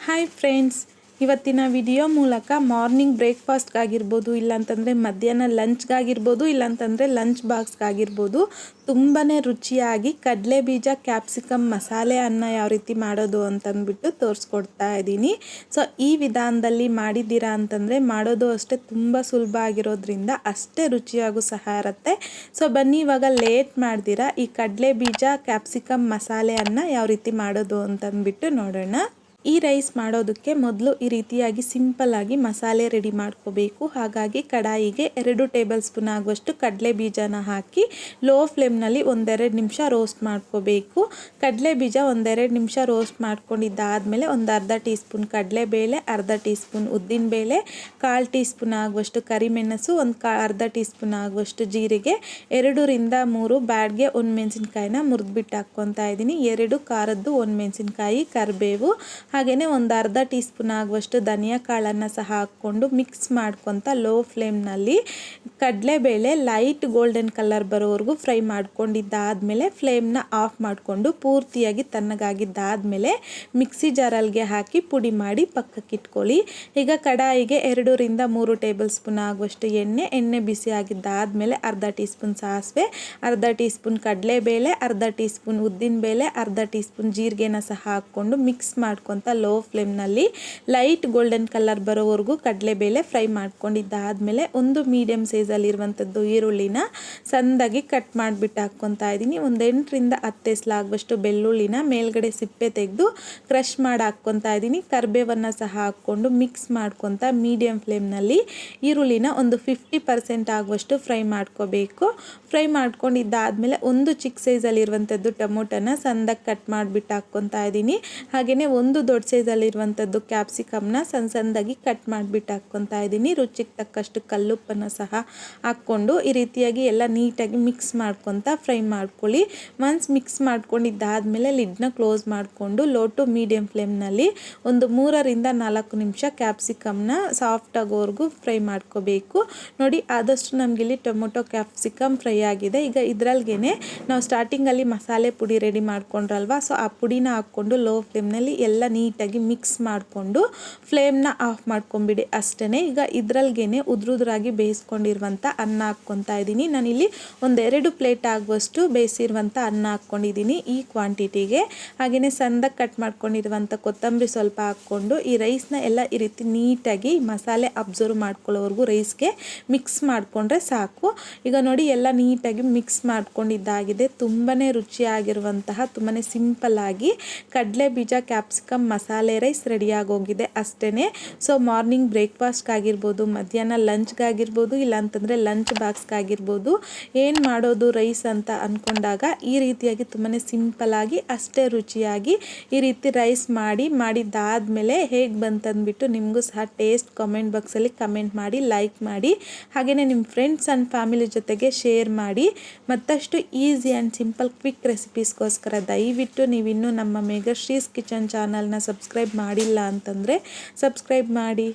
Hi friends, ಇವತ್ತಿನ video ಮೂಲಕ morning ಬ್ರೇಕ್ಫಾಸ್ಟ್ಗಾಗಿರ್ಬೋದು, ಇಲ್ಲಾಂತಂದರೆ ಮಧ್ಯಾಹ್ನ ಲಂಚ್ಗಾಗಿರ್ಬೋದು, ಇಲ್ಲಾಂತಂದರೆ ಲಂಚ್ ಬಾಕ್ಸ್ಗಾಗಿರ್ಬೋದು ತುಂಬಾ ರುಚಿಯಾಗಿ ಕಡಲೆ ಬೀಜ ಕ್ಯಾಪ್ಸಿಕಮ್ ಮಸಾಲೆ ಅನ್ನ ಯಾವ ರೀತಿ ಮಾಡೋದು ಅಂತಂದ್ಬಿಟ್ಟು ತೋರಿಸ್ಕೊಡ್ತಾ ಇದ್ದೀನಿ. ಸೊ ಈ ವಿಧಾನದಲ್ಲಿ ಮಾಡಿದ್ದೀರಾ ಅಂತಂದರೆ ಮಾಡೋದು ಅಷ್ಟೇ ತುಂಬ ಸುಲಭ ಆಗಿರೋದ್ರಿಂದ ಅಷ್ಟೇ ರುಚಿಯಾಗೂ ಸಹ ಇರುತ್ತೆ. ಸೊ ಬನ್ನಿ ಇವಾಗ ಲೇಟ್ ಮಾಡ್ದಿರಾ ಈ ಕಡಲೆ ಬೀಜ ಕ್ಯಾಪ್ಸಿಕಮ್ ಮಸಾಲೆ ಅನ್ನ ಯಾವ ರೀತಿ ಮಾಡೋದು ಅಂತಂದ್ಬಿಟ್ಟು ನೋಡೋಣ. ಈ ರೈಸ್ ಮಾಡೋದಕ್ಕೆ ಮೊದಲು ಈ ರೀತಿಯಾಗಿ ಸಿಂಪಲ್ ಆಗಿ ಮಸಾಲೆ ರೆಡಿ ಮಾಡ್ಕೋಬೇಕು. ಹಾಗಾಗಿ ಕಡಾಯಿಗೆ 2 ಟೇಬಲ್ ಸ್ಪೂನ್ ಆಗುವಷ್ಟು ಕಡಲೆ ಬೀಜನ ಹಾಕಿ ಲೋ ಫ್ಲೇಮ್ನಲ್ಲಿ 1-2 ನಿಮಿಷ ರೋಸ್ಟ್ ಮಾಡ್ಕೋಬೇಕು. ಕಡಲೆ ಬೀಜ 1-2 ನಿಮಿಷ ರೋಸ್ಟ್ ಮಾಡ್ಕೊಂಡಿದ್ದಾದಮೇಲೆ ಒಂದು ಅರ್ಧ ಟೀ ಸ್ಪೂನ್ ಕಡಲೆಬೇಳೆ, ಅರ್ಧ ಟೀ ಸ್ಪೂನ್ ಉದ್ದಿನಬೇಳೆ, 1/4 ಟೀ ಸ್ಪೂನ್ ಆಗುವಷ್ಟು ಕರಿಮೆಣಸು, ಅರ್ಧ ಟೀ ಸ್ಪೂನ್ ಆಗುವಷ್ಟು ಜೀರಿಗೆ, 2-3 ಬ್ಯಾಡ್ಗೆ ಒಣಮೆಣಸಿನ್ಕಾಯಿನ ಮುರಿದ್ಬಿಟ್ಟು ಹಾಕ್ಕೊತಾ ಇದ್ದೀನಿ. 2 ಖಾರದ್ದು ಒಣಮೆಣಸಿನ್ಕಾಯಿ, ಕರಿಬೇವು, ಹಾಗೆಯೇ ಒಂದು ಅರ್ಧ ಟೀ ಸ್ಪೂನ್ ಆಗುವಷ್ಟು ಧನಿಯಾ ಕಾಳನ್ನು ಸಹ ಹಾಕ್ಕೊಂಡು ಮಿಕ್ಸ್ ಮಾಡ್ಕೊತ ಲೋ ಫ್ಲೇಮ್ನಲ್ಲಿ ಕಡಲೆಬೇಳೆ ಲೈಟ್ ಗೋಲ್ಡನ್ ಕಲರ್ ಬರೋವರೆಗೂ ಫ್ರೈ ಮಾಡ್ಕೊಂಡಿದ್ದಾದಮೇಲೆ ಫ್ಲೇಮ್ನ ಆಫ್ ಮಾಡಿಕೊಂಡು ಪೂರ್ತಿಯಾಗಿ ತಣ್ಣಗಾಗಿದ್ದಾದಮೇಲೆ ಮಿಕ್ಸಿ ಜಾರಲ್ಗೆ ಹಾಕಿ ಪುಡಿ ಮಾಡಿ ಪಕ್ಕಕ್ಕೆ ಇಟ್ಕೊಳ್ಳಿ. ಈಗ ಕಡಾಯಿಗೆ 2-3 ಟೇಬಲ್ ಸ್ಪೂನ್ ಆಗುವಷ್ಟು ಎಣ್ಣೆ ಬಿಸಿ ಆಗಿದ್ದಾದಮೇಲೆ ಅರ್ಧ ಟೀ ಸ್ಪೂನ್ ಸಾಸಿವೆ, ಅರ್ಧ ಟೀ ಸ್ಪೂನ್ ಕಡಲೆಬೇಳೆ, ಅರ್ಧ ಟೀ ಸ್ಪೂನ್ ಉದ್ದಿನಬೇಳೆ, ಅರ್ಧ ಟೀ ಸ್ಪೂನ್ ಜೀರಿಗೆನ ಸಹ ಹಾಕ್ಕೊಂಡು ಮಿಕ್ಸ್ ಮಾಡ್ಕೊತ ಲೋ ಫ್ಲೇಮ್ನಲ್ಲಿ ಲೈಟ್ ಗೋಲ್ಡನ್ ಕಲರ್ ಬರೋವರೆಗೂ ಕಡಲೆಬೇಳೆ ಫ್ರೈ ಮಾಡ್ಕೊಂಡಿದ್ದಾದಮೇಲೆ ಒಂದು ಮೀಡಿಯಮ್ ಸೈಜಲ್ಲಿರುವಂಥದ್ದು ಈರುಳ್ಳಿನ ಸಣ್ಣದಾಗಿ ಕಟ್ ಮಾಡಿಬಿಟ್ಟು ಹಾಕ್ಕೊತಾ ಇದ್ದೀನಿ. ಒಂದು 8-10 ಎಸ್ಲಾಗುವಷ್ಟು ಬೆಳ್ಳುಳ್ಳಿನ ಮೇಲ್ಗಡೆ ಸಿಪ್ಪೆ ತೆಗೆದು ಕ್ರಷ್ ಮಾಡಿ ಹಾಕ್ಕೊತಾ ಇದ್ದೀನಿ. ಕರಿಬೇವನ್ನು ಸಹ ಹಾಕ್ಕೊಂಡು ಮಿಕ್ಸ್ ಮಾಡ್ಕೊತ ಮೀಡಿಯಮ್ ಫ್ಲೇಮ್ನಲ್ಲಿ ಈರುಳ್ಳಿನ ಒಂದು 50% ಆಗುವಷ್ಟು ಫ್ರೈ ಮಾಡ್ಕೋಬೇಕು. ಫ್ರೈ ಮಾಡ್ಕೊಂಡಿದ್ದಾದಮೇಲೆ ಒಂದು ಚಿಕ್ಕ ಸೈಜಲ್ಲಿರುವಂಥದ್ದು ಟೊಮೊಟೊನ ಸಣ್ಣದಾಗಿ ಕಟ್ ಮಾಡಿಬಿಟ್ಟು ಹಾಕ್ಕೊತಾ ಇದ್ದೀನಿ. ಹಾಗೆಯೇ ಒಂದು ದೊಡ್ಡ ಸೈಜಲ್ಲಿರುವಂಥದ್ದು ಕ್ಯಾಪ್ಸಿಕಮ್ನ ಸಣ್ಣದಾಗಿ ಕಟ್ ಮಾಡಿಬಿಟ್ಟು ಹಾಕ್ಕೊತಾ ಇದ್ದೀನಿ. ರುಚಿಗೆ ತಕ್ಕಷ್ಟು ಕಲ್ಲುಪ್ಪನ್ನು ಸಹ ಹಾಕ್ಕೊಂಡು ಈ ರೀತಿಯಾಗಿ ಎಲ್ಲ ನೀಟಾಗಿ ಮಿಕ್ಸ್ ಮಾಡ್ಕೊತ ಫ್ರೈ ಮಾಡ್ಕೊಳ್ಳಿ. ಒನ್ಸ್ ಮಿಕ್ಸ್ ಮಾಡ್ಕೊಂಡಿದ್ದಾದಮೇಲೆ ಲಿಡ್ನ ಕ್ಲೋಸ್ ಮಾಡಿಕೊಂಡು ಲೋ ಟು ಮೀಡಿಯಮ್ ಫ್ಲೇಮ್ನಲ್ಲಿ ಒಂದು 3-4 ನಿಮಿಷ ಕ್ಯಾಪ್ಸಿಕಮ್ನ ಸಾಫ್ಟ್ ಆಗೋವರೆಗೂ ಫ್ರೈ ಮಾಡ್ಕೋಬೇಕು. ನೋಡಿ, ಆದಷ್ಟು ನಮಗಿಲ್ಲಿ ಟೊಮೊಟೊ ಕ್ಯಾಪ್ಸಿಕಮ್ ಫ್ರೈ ಆಗಿದೆ. ಈಗ ಇದರಲ್ಗೇ ನಾವು ಸ್ಟಾರ್ಟಿಂಗಲ್ಲಿ ಮಸಾಲೆ ಪುಡಿ ರೆಡಿ ಮಾಡ್ಕೊಂಡ್ರಲ್ವ, ಸೊ ಆ ಪುಡಿನ ಹಾಕ್ಕೊಂಡು ಲೋ ಫ್ಲೇಮ್ನಲ್ಲಿ ಎಲ್ಲ ನೀಟಾಗಿ ಮಿಕ್ಸ್ ಮಾಡಿಕೊಂಡು ಫ್ಲೇಮ್ನ ಆಫ್ ಮಾಡ್ಕೊಂಬಿಡಿ ಅಷ್ಟೇ. ಈಗ ಇದರಲ್ಗೇ ಉದುರಾಗಿ ಬೇಯಿಸ್ಕೊಂಡಿರುವಂಥ ಅನ್ನ ಹಾಕ್ಕೊತಾ ಇದ್ದೀನಿ. ನಾನಿಲ್ಲಿ 1-2 ಪ್ಲೇಟ್ ಆಗುವಷ್ಟು ಬೇಯಿಸಿರುವಂಥ ಅನ್ನ ಹಾಕ್ಕೊಂಡಿದ್ದೀನಿ ಈ ಕ್ವಾಂಟಿಟಿಗೆ. ಹಾಗೆಯೇ ಸಣ್ಣದಾಗಿ ಕಟ್ ಮಾಡ್ಕೊಂಡಿರುವಂಥ ಕೊತ್ತಂಬರಿ ಸ್ವಲ್ಪ ಹಾಕ್ಕೊಂಡು ಈ ರೈಸ್ನ ಎಲ್ಲ ಈ ರೀತಿ ನೀಟಾಗಿ ಮಸಾಲೆ ಅಬ್ಸರ್ವ್ ಮಾಡ್ಕೊಳ್ಳೋವರೆಗೂ ರೈಸ್ಗೆ ಮಿಕ್ಸ್ ಮಾಡಿಕೊಂಡ್ರೆ ಸಾಕು. ಈಗ ನೋಡಿ, ಎಲ್ಲ ನೀಟಾಗಿ ಮಿಕ್ಸ್ ಮಾಡ್ಕೊಂಡಿದ್ದಾಗಿದೆ. ತುಂಬಾ ರುಚಿಯಾಗಿರುವಂತಹ ತುಂಬಾ ಸಿಂಪಲ್ ಆಗಿ ಕಡಲೆ ಬೀಜ ಕ್ಯಾಪ್ಸಿಕಮ್ ಮಸಾಲೆ ರೈಸ್ ರೆಡಿಯಾಗೋಗಿದೆ ಅಷ್ಟೇ. ಸೊ ಮಾರ್ನಿಂಗ್ ಬ್ರೇಕ್ಫಾಸ್ಟ್ಗಾಗಿರ್ಬೋದು, ಮಧ್ಯಾಹ್ನ ಲಂಚ್ಗಾಗಿರ್ಬೋದು, ಇಲ್ಲಾಂತಂದರೆ ಲಂಚ್ ಬಾಕ್ಸ್ಗಾಗಿರ್ಬೋದು, ಏನು ಮಾಡೋದು ರೈಸ್ ಅಂತ ಅಂದ್ಕೊಂಡಾಗ ಈ ರೀತಿಯಾಗಿ ತುಂಬಾ ಸಿಂಪಲ್ಲಾಗಿ ಅಷ್ಟೇ ರುಚಿಯಾಗಿ ಈ ರೀತಿ ರೈಸ್ ಮಾಡಿದ್ದಾದಮೇಲೆ ಹೇಗೆ ಬಂತಂದ್ಬಿಟ್ಟು ನಿಮಗೂ ಸಹ ಟೇಸ್ಟ್ ಕಾಮೆಂಟ್ ಬಾಕ್ಸಲ್ಲಿ ಕಮೆಂಟ್ ಮಾಡಿ, ಲೈಕ್ ಮಾಡಿ, ಹಾಗೆಯೇ ನಿಮ್ಮ ಫ್ರೆಂಡ್ಸ್ ಆ್ಯಂಡ್ ಫ್ಯಾಮಿಲಿ ಜೊತೆಗೆ ಶೇರ್ ಮಾಡಿ. ಮತ್ತಷ್ಟು ಈಸಿ ಆ್ಯಂಡ್ ಸಿಂಪಲ್ ಕ್ವಿಕ್ ರೆಸಿಪೀಸ್ಗೋಸ್ಕರ ದಯವಿಟ್ಟು ನೀವಿನ್ನೂ ನಮ್ಮ ಮೇಘಶ್ರೀಸ್ ಕಿಚನ್ ಚಾನಲ್ನ ಸಬ್ಸ್ಕ್ರೈಬ್ ಮಾಡಿಲ್ಲ ಅಂತಂದರೆ ಸಬ್ಸ್ಕ್ರೈಬ್ ಮಾಡಿ.